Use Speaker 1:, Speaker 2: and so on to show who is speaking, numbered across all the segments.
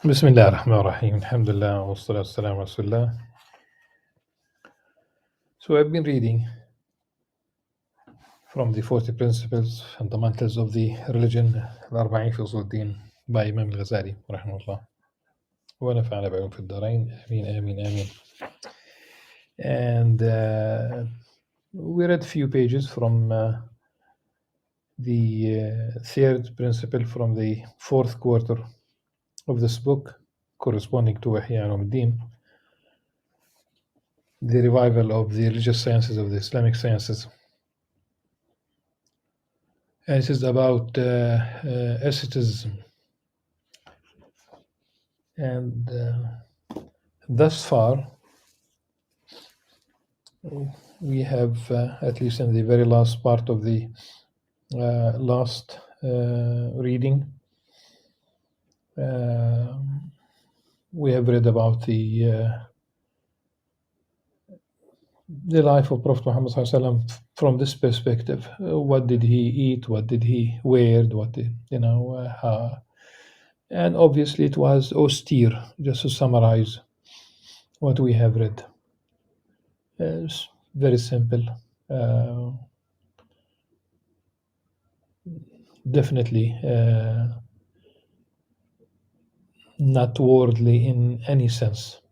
Speaker 1: Bismillah ar-Rahman ar-Rahim. Alhamdulillah wa salatu wassalamu ala Rasulillah. So I've been reading from the 40 Principles, Fundamentals of the Religion, Al-Arba'in fi Usul Din by Imam Al-Ghazali, rahimahullah. Wa nafa'ana bihim fi ad-darain. Ameen, ameen, ameen. And we read a few pages from the third principle from the fourth quarter of this book, corresponding to Ihya Ulumuddin, the revival of the religious sciences, of the Islamic sciences. And this is about asceticism. And thus far, we have, at least in the very last part of the last reading, we have read about the life of Prophet Muhammad ﷺ from this perspective. What did he eat? What did he wear? What did, and obviously it was austere, just to summarize what we have read. It's very simple. Definitely not worldly in any sense.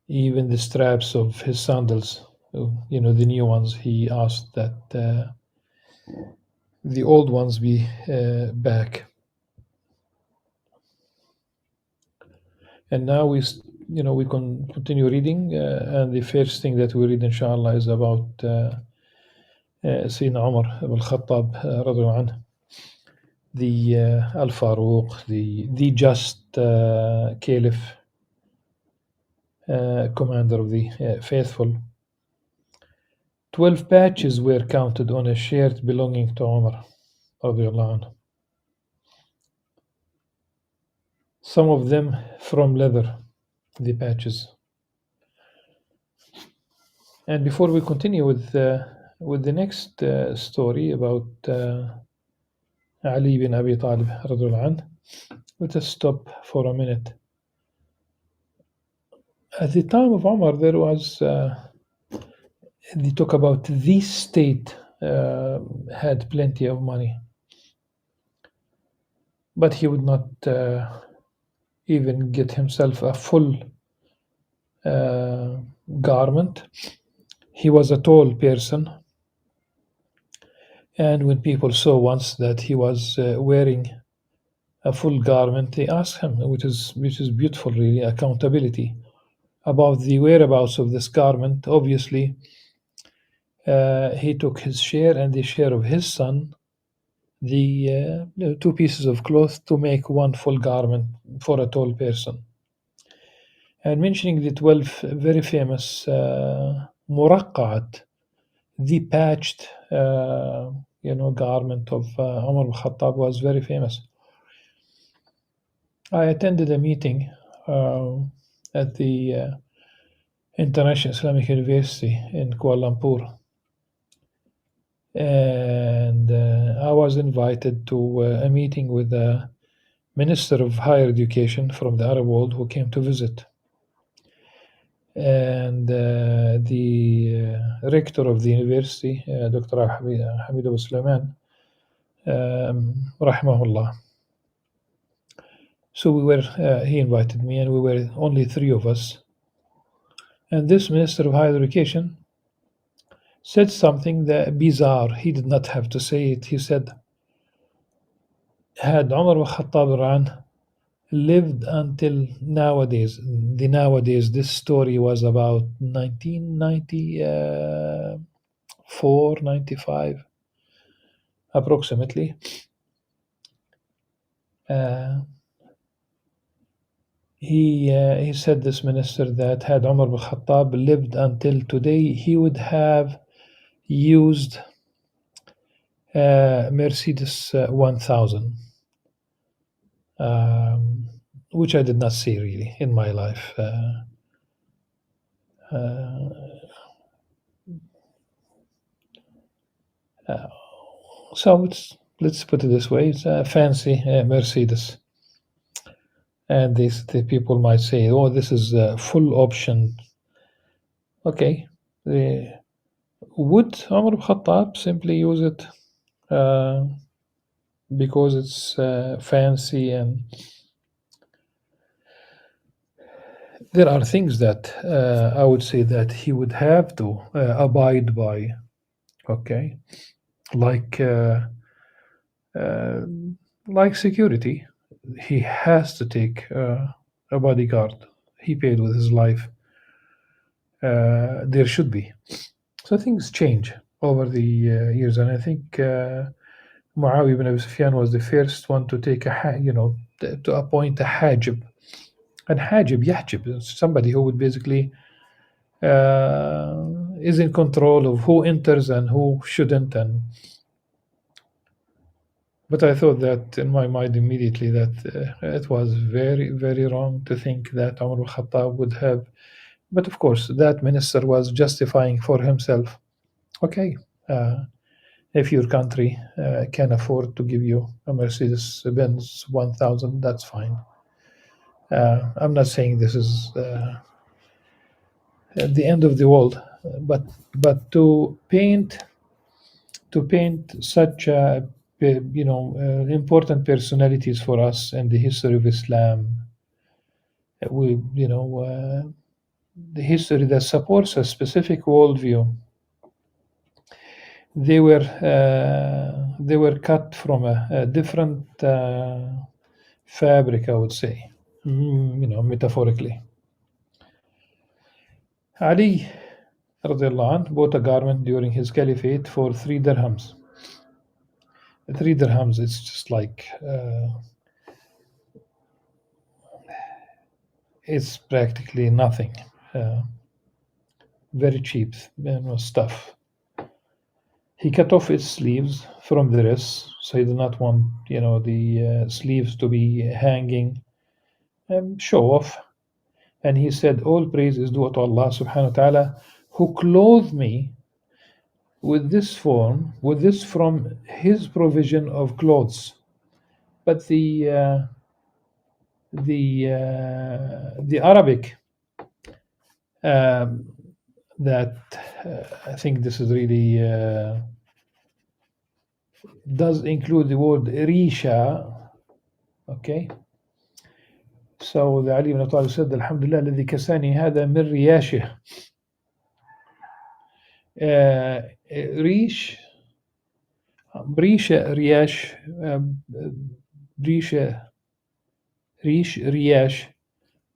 Speaker 1: Even the straps of his sandals, the new ones, he asked that the old ones be back. And now we can continue reading, and the first thing that we read, inshallah, is about Sayyidina Umar ibn Khattab, radiallahu anhu, the Al-Faruq, the just caliph, commander of the faithful. 12 patches were counted on a shirt belonging to Umar, radiallahu anhu. Some of them from leather, the patches. And before we continue with the next story about Ali bin Abi Talib, radiallahu anhu, let us stop for a minute. At the time of Umar, there was, they talk about the state had plenty of money, but he would not even get himself a full garment. He was a tall person, and when people saw once that he was wearing a full garment, they asked him, which is beautiful, really, accountability about the whereabouts of this garment. Obviously, he took his share and the share of his son, the 2 pieces of cloth, to make one full garment for a tall person. And mentioning the 12 very famous muraqqa'at, the patched garment of Umar al-Khattab was very famous. I attended a meeting at the International Islamic University in Kuala Lumpur, and I was invited to a meeting with the Minister of Higher Education from the Arab world who came to visit, and the rector of the university, Dr. Hamid Abu Sulaiman, rahimahullah. So he invited me, and we were only 3 of us. And this Minister of Higher Education said something that bizarre. He did not have to say it. He said, had Umar ibn Khattab lived until nowadays, this story was about 1994, 95, approximately. He said, this minister, that had Umar ibn Khattab lived until today, he would have used Mercedes 1000, which I did not see really in my life. So let's put it this way, it's a fancy Mercedes. And the people might say, oh, this is a full option. Okay. Would Umar ibn Khattab simply use it uh, because it's fancy? And there are things that I would say that he would have to abide by. Okay. Like uh, like security, he has to take a bodyguard. He paid with his life. There should be. So things change over the years, and I think Muawiyah ibn Abi Sufyan was the first one to take to appoint a hajib. And hajib, yahjib, is somebody who would basically is in control of who enters and who shouldn't. And but I thought that in my mind immediately that it was very, very wrong to think that Umar al-Khattab would have. But of course, that minister was justifying for himself. Okay, if your country can afford to give you a Mercedes Benz 1000, that's fine. I'm not saying this is at the end of the world, but to paint such important personalities for us in the history of Islam, we the history that supports a specific worldview. They were cut from a different fabric, I would say, metaphorically. Ali radiallahu anh, bought a garment during his caliphate for 3 dirhams. 3 dirhams, it's just like it's practically nothing. Very cheap stuff. He cut off its sleeves from the wrists, so he did not want the sleeves to be hanging, show off. And he said, all praise is due to Allah subhanahu wa ta'ala, who clothed me with this from his provision of clothes. But the Arabic that I think this is really does include the word risha. Okay. So the Ali ibn Abi Talib said, Alhamdulillah, الذي كساني هذا من رياشه. ريش بريشة رياش بريشة ريش رياش.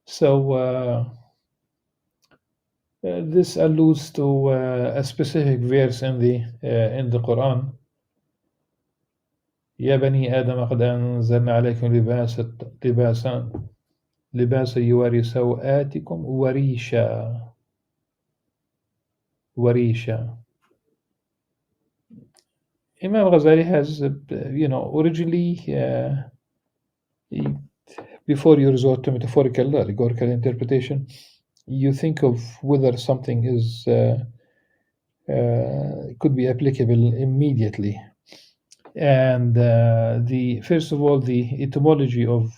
Speaker 1: So this alludes to a specific verse in the Quran. يا بني آدم قد أنزلنا عليكم لباسا يواري سوآتكم وريشا. Imam Al-Ghazali has, originally, before you resort to metaphorical, allegorical interpretation, you think of whether something is could be applicable immediately. And first of all, the etymology of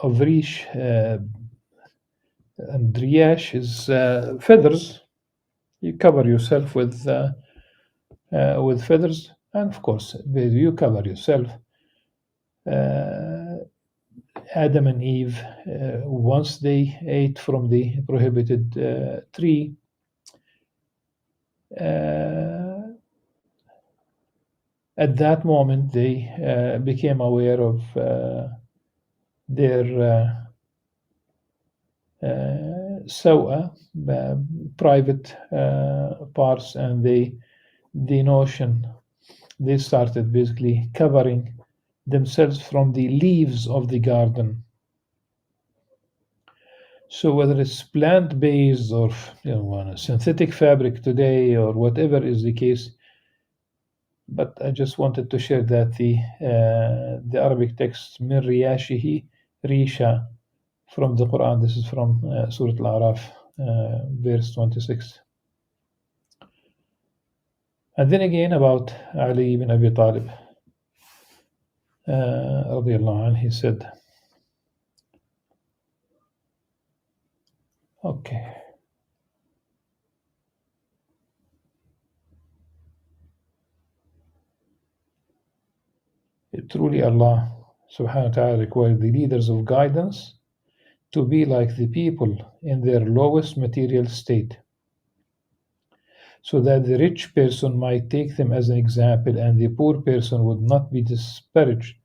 Speaker 1: rish and riyash is feathers. You cover yourself with feathers, and of course, you cover yourself. Adam and Eve, once they ate from the prohibited tree, at that moment they became aware of their sawa, private parts, and the notion they started basically covering themselves from the leaves of the garden. So whether it's plant-based or synthetic fabric today or whatever is the case, but I just wanted to share that the Arabic text min riyashihi risha from the Quran. This is from Surah Al-A'raf, verse 26. And then again about Ali ibn Abi Talib, radiallahu anh, he said, okay, truly Allah subhanahu wa ta'ala required the leaders of guidance to be like the people in their lowest material state, so that the rich person might take them as an example and the poor person would not be disparaged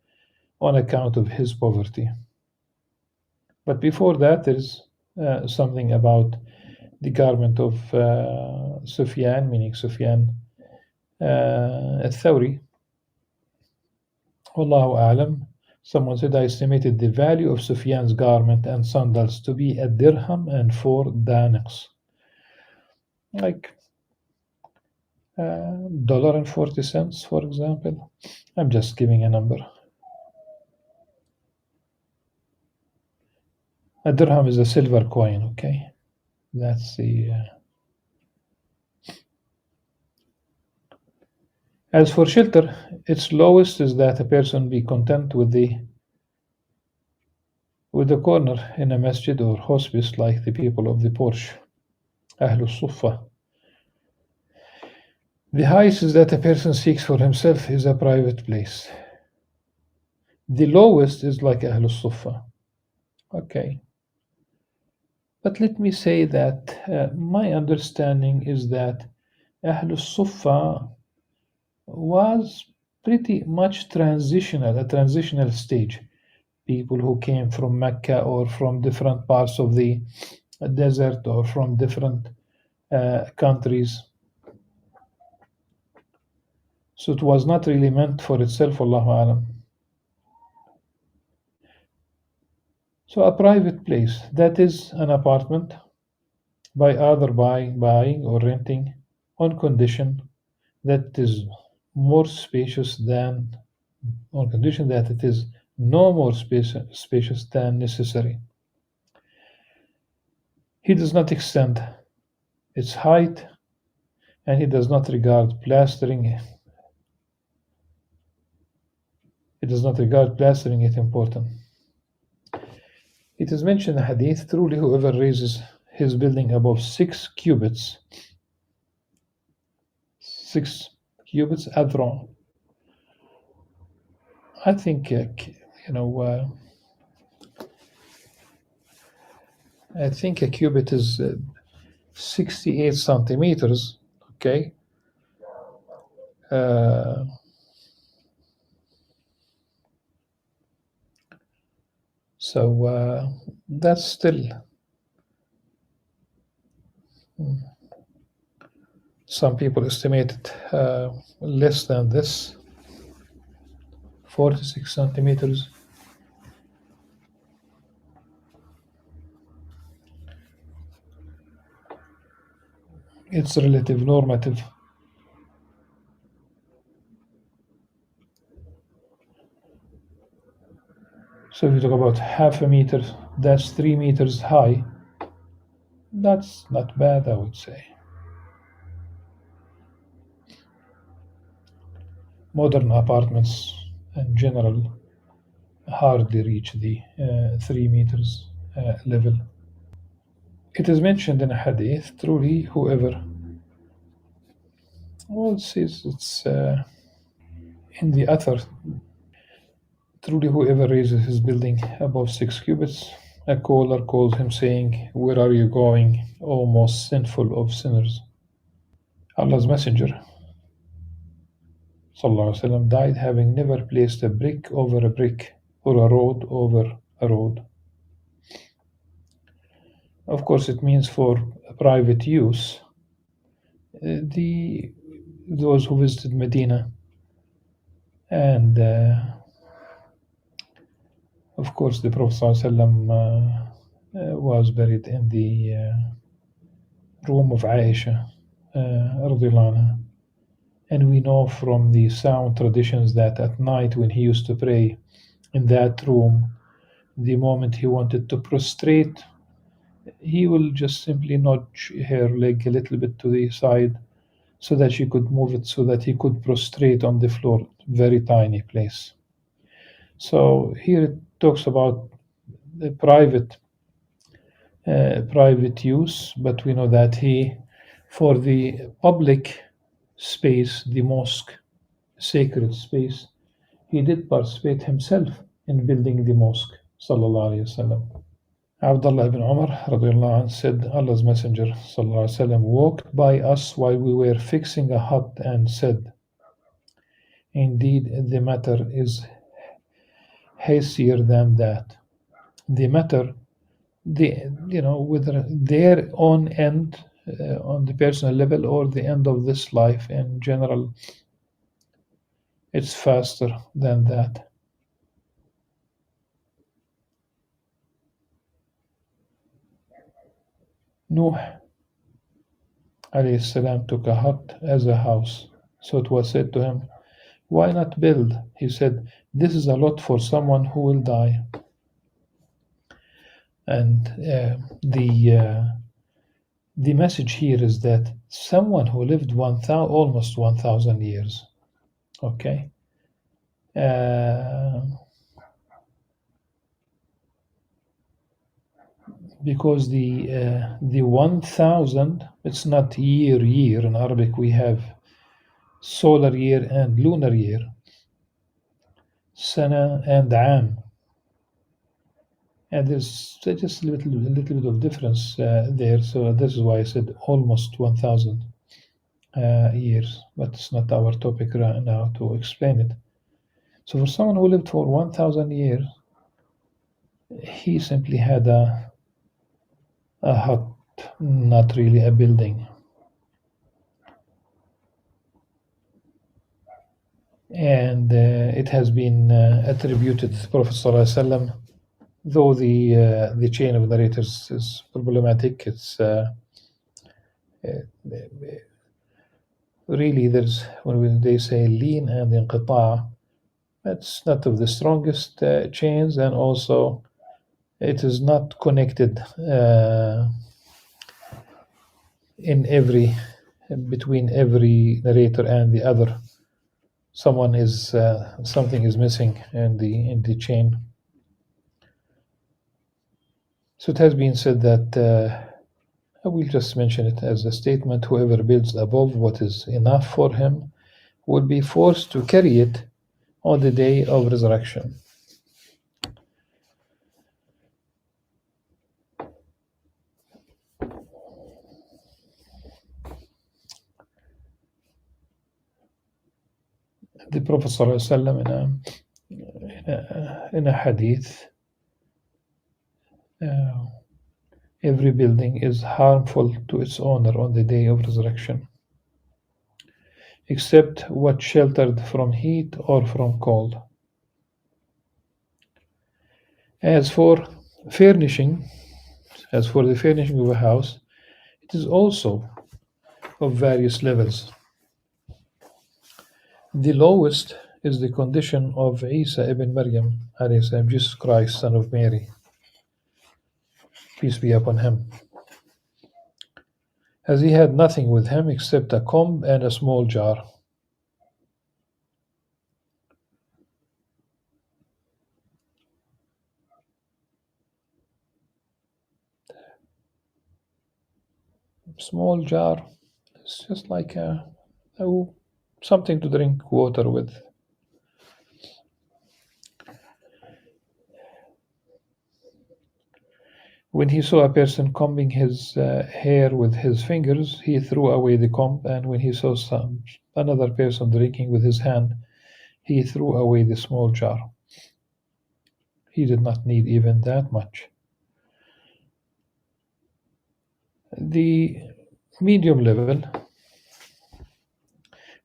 Speaker 1: on account of his poverty. But before that, there is something about the garment of Sufyan, meaning Sufyan al-Thawri. Wallahu a'lam. Someone said, I estimated the value of Sufyan's garment and sandals to be a dirham and 4 daniks. Like $1.40, for example. I'm just giving a number. A dirham is a silver coin, okay? That's the. As for shelter, its lowest is that a person be content with the corner in a masjid or hospice like the people of the porch, Ahlul Sufa. The highest is that a person seeks for himself is a private place. The lowest is like Ahlul Sufa. Okay. But let me say that my understanding is that Ahlul Sufa was pretty much a transitional stage. People who came from Mecca or from different parts of the desert or from different countries. So it was not really meant for itself, Allahu Alam. So a private place, that is an apartment by either buying or renting on condition that it is more spacious than, on condition that it is no more spacious than necessary. He does not extend its height, and he does not regard plastering. He does not regard plastering it important. It is mentioned in the hadith, truly whoever raises his building above 6 cubits, 6 cubits adron. I think, I think a cubit is 68 centimeters, okay? So that's still some people estimate it less than this, 46 centimeters. It's relative, normative. So if you talk about half a meter, that's 3 meters high. That's not bad, I would say. Modern apartments in general hardly reach the 3 meters level. It is mentioned in a hadith, truly whoever, well, it says it's in the other, truly whoever raises his building above 6 cubits, a caller calls him saying, where are you going, O most sinful of sinners? Allah's Messenger وسلم, died having never placed a brick over a brick or a road over a road. Of course, it means for private use. Those who visited Medina, and of course, the Prophet ﷺ, was buried in the room of Aisha, radiallahu anha. And we know from the sound traditions that at night when he used to pray in that room, the moment he wanted to prostrate, he will just simply nudge her leg a little bit to the side so that she could move it so that he could prostrate on the floor. Very tiny place. So here it talks about the private use, but we know that he, for the public space, the mosque, sacred space, he did participate himself in building the mosque. Sallallahu Alaihi Wasallam. Abdullah ibn Umar radiallahu anh, said, Allah's Messenger sallallahu alaihi wasallam walked by us while we were fixing a hut and said, indeed, the matter is hastier than that. The matter, whether their own end on the personal level or the end of this life in general, it's faster than that. Nuh alayhi salam took a hut as a house. So it was said to him, why not build? He said, this is a lot for someone who will die. And the message here is that someone who lived almost 1,000 years, okay, because the 1,000, it's not year. In Arabic, we have solar year and lunar year, sana and am. And there's just a little bit of difference there. So this is why I said almost 1,000 years, but it's not our topic right now to explain it. So for someone who lived for 1,000 years, he simply had a hut, not really a building. And it has been attributed to the Prophet ﷺ, though the chain of narrators is problematic. It's really, there's, when they say lean and inqita', it's not of the strongest chains, and also it is not connected between every narrator and the other. Something is missing in the chain. So it has been said that I will just mention it as a statement: whoever builds above what is enough for him will be forced to carry it on the day of resurrection. The Prophet ﷺ in a hadith, every building is harmful to its owner on the day of resurrection, except what sheltered from heat or from cold. As for the furnishing of a house, it is also of various levels. The lowest is the condition of Isa ibn Maryam, Jesus Christ, son of Mary, peace be upon him, as he had nothing with him except a comb and a small jar. Small jar, it's just like something to drink water with. When he saw a person combing his hair with his fingers, he threw away the comb, and when he saw another person drinking with his hand, he threw away the small jar. He did not need even that much. The medium level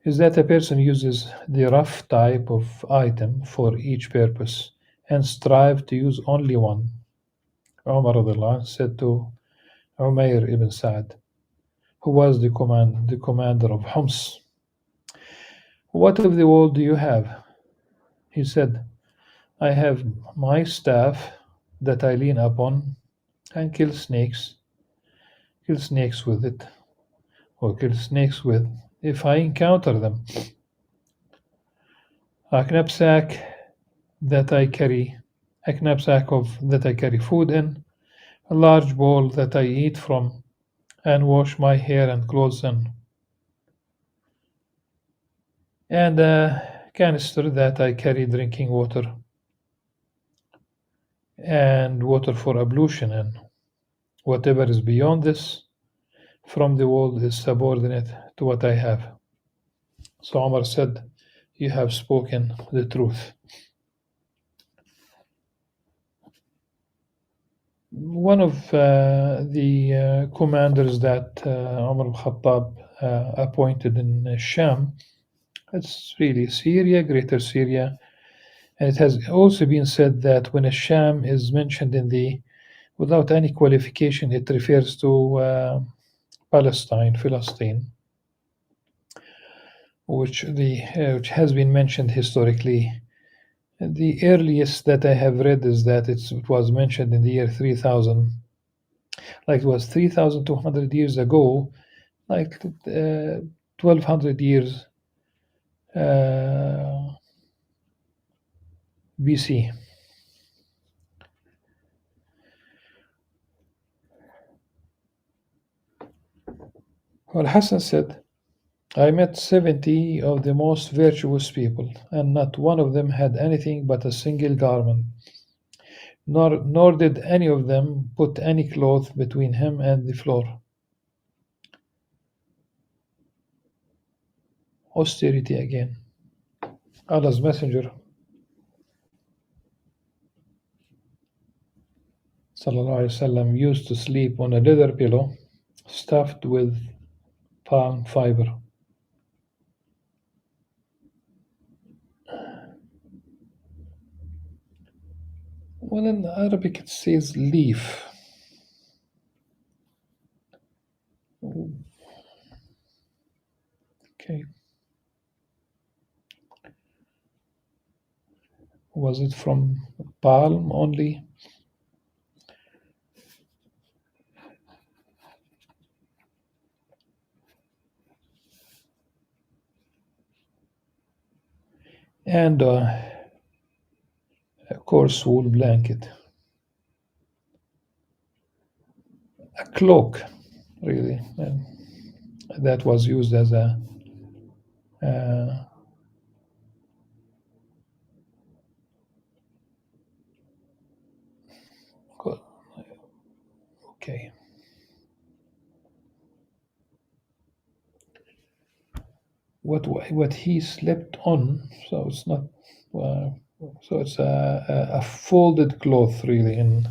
Speaker 1: is that a person uses the rough type of item for each purpose and strive to use only one. Umar radiallahu anh said to Umayr ibn Sa'd, who was the commander of Homs, what of the wall do you have? He said, I have my staff that I lean upon and kill snakes with it, or kill snakes with, if I encounter them. A knapsack that I carry, a knapsack of that I carry food in, a large bowl that I eat from and wash my hair and clothes in, and a canister that I carry drinking water and water for ablution in. Whatever is beyond this from the world is subordinate to what I have. So Omar said, "You have spoken the truth." One of the commanders that Umar al-Khattab appointed in Sham, it's really Syria, Greater Syria, and it has also been said that when a Sham is mentioned without any qualification, it refers to Palestine, Philistine, which has been mentioned historically. The earliest that I have read is that it was mentioned in the year 3000, like it was 3,200 years ago, like 1200 years uh, BC. Well, Hassan said, I met 70 of the most virtuous people, and not one of them had anything but a single garment, nor did any of them put any cloth between him and the floor. Austerity again. Allah's Messenger وسلم, used to sleep on a leather pillow stuffed with palm fiber. Well, in Arabic it says leaf. Okay. Was it from palm only? And a coarse wool blanket. A cloak, really. And that was used as a. Uh, okay. What he slept on, so it's not. Uh, so it's a folded cloth, really, in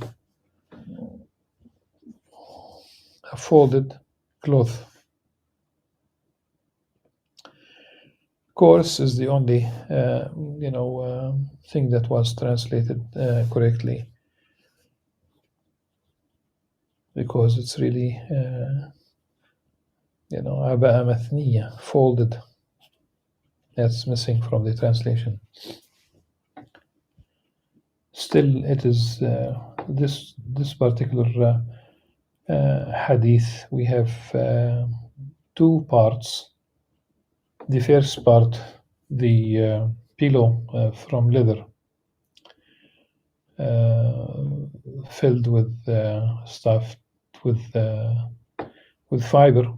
Speaker 1: a folded cloth. Course is the only thing that was translated correctly, because it's really عباءة مثنية, folded. That's missing from the translation. Still, it is this particular hadith. We have two parts. The first part, the pillow from leather, filled with stuffed with fiber.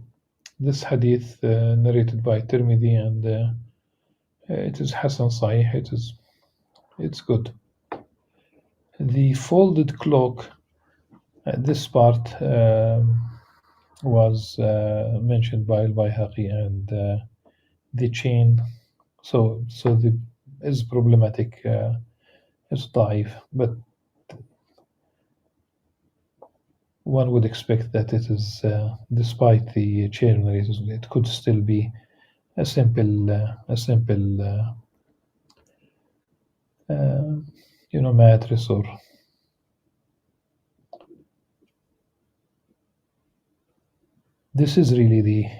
Speaker 1: This hadith narrated by Tirmidhi, and it is Hasan Sahih. It's good. The folded cloak, this part was mentioned by Al-Bayhaqi, and the chain, so the is problematic. It's ضعيف, but one would expect that it is, despite the chain narrators, it could still be a simple mattress, or this is really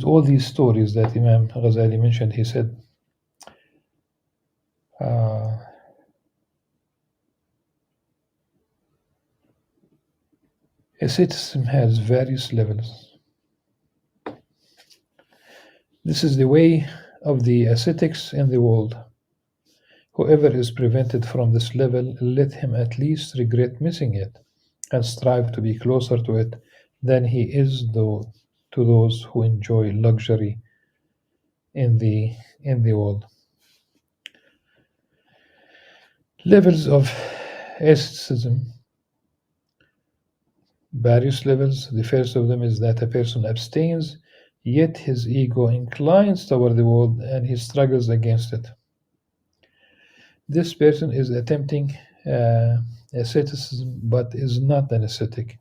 Speaker 1: all these stories that Imam Al-Ghazali mentioned. He said, Asceticism has various levels. This is the way of the ascetics in the world. Whoever is prevented from this level, let him at least regret missing it and strive to be closer to it than he is to those who enjoy luxury in the world. Levels of asceticism, various levels. The first of them is that a person abstains, yet his ego inclines toward the world and he struggles against it. This person is attempting asceticism but is not an ascetic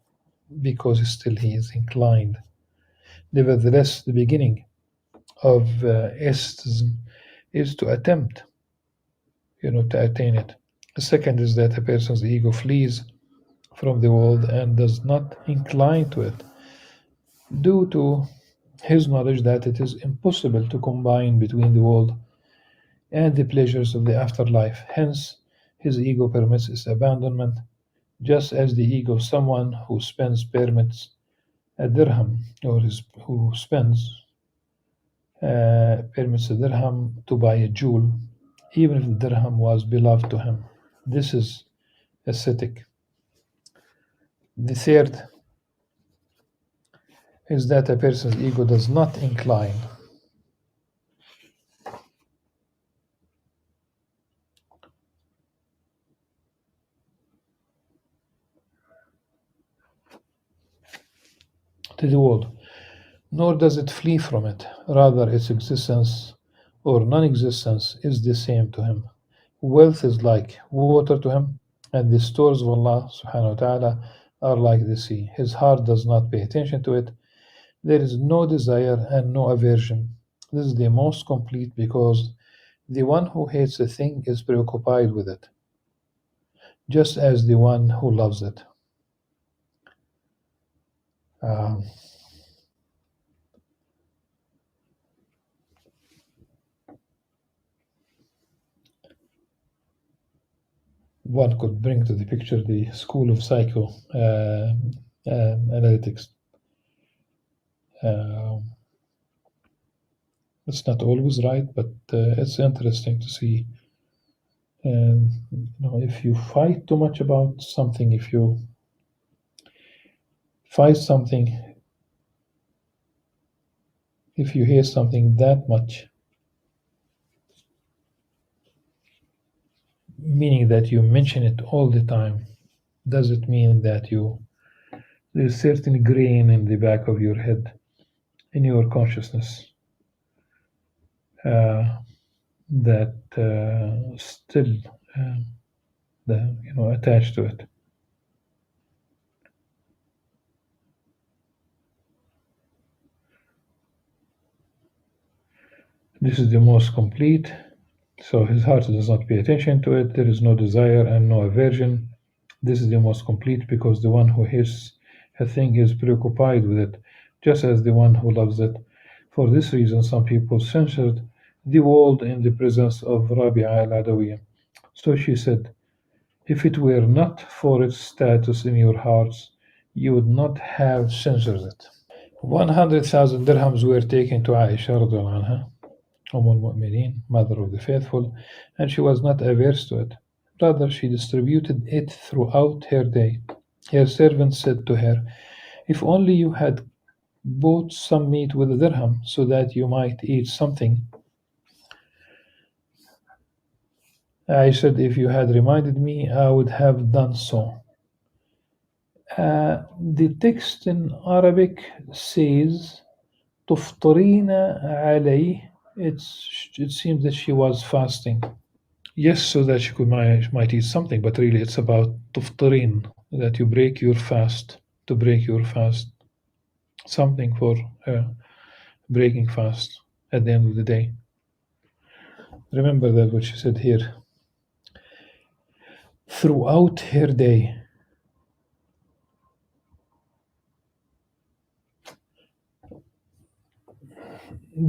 Speaker 1: because still he is inclined. Nevertheless, the beginning of asceticism is to attempt, to attain it. The second is that a person's ego flees from the world and does not incline to it due to his knowledge that it is impossible to combine between the world and the pleasures of the afterlife. Hence, his ego permits its abandonment, just as the ego of someone who spends permits a dirham who spends permits a dirham to buy a jewel, even if the dirham was beloved to him. This is ascetic. The third is that a person's ego does not incline to the world, nor does it flee from it. Rather, its existence or non existence is the same to him. Wealth is like water to him, and the stores of Allah subhanahu wa ta'ala are like the sea. His heart does not pay attention to it. There is no desire and no aversion. This is the most complete because the one who hates a thing is preoccupied with it, just as the one who loves it. Um, One could bring to the picture the school of psycho analytics. Uh, it's not always right, but it's interesting to see. If you fight too much about something, if you fight something, if you hear something that much, meaning that you mention it all the time, does it mean that there's certain grain in the back of your head, in your consciousness, uh, that still attached to it. This is the most complete. So his heart does not pay attention to it. There is no desire and no aversion. This is the most complete because the one who hates a thing is preoccupied with it, just as the one who loves it. For this reason, some people censored the world in the presence of Rabi'a al-Adawiyya. So she said, if it were not for its status in your hearts, you would not have censored it. 100,000 dirhams were taken to Aisha radiallahu anha, al-Mu'mineen, mother of the faithful, and she was not averse to it. Rather, she distributed it throughout her day. Her servant said to her, if only you had bought some meat with a dirham so that you might eat something. I said, if you had reminded me, I would have done so. The text in Arabic says, تفطرين عليه. It seems that she was fasting. Yes, so that she might eat something, but really it's about tuftarin, that you break your fast, to break your fast, something for breaking fast at the end of the day. Remember that what she said here. Throughout her day.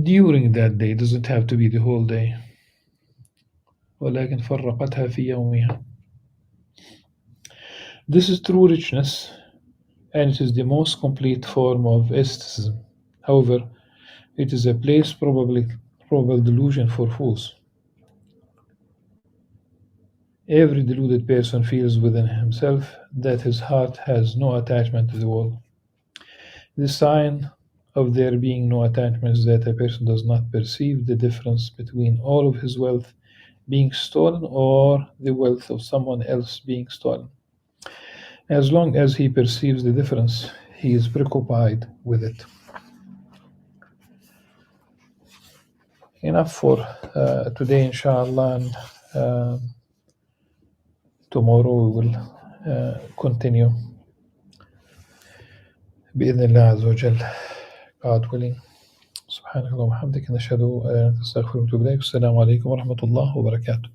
Speaker 1: During that day, doesn't have to be the whole day. ولكن فرقتها في يومها. This is true richness and it is the most complete form of aestheticism. However, it is a place probable delusion for fools. Every deluded person feels within himself that his heart has no attachment to the world. The sign of there being no attachment is that a person does not perceive the difference between all of his wealth being stolen or the wealth of someone else being stolen. As long as he perceives the difference, he is preoccupied with it. Enough for today, inshallah, and tomorrow we will continue بإذن الله عز وجل. God willing. سبحانك اللهم وبحمدك نشهد أن لا إله إلا أنت نستغفرك ونتوب إليك. السلام عليكم ورحمة الله وبركاته.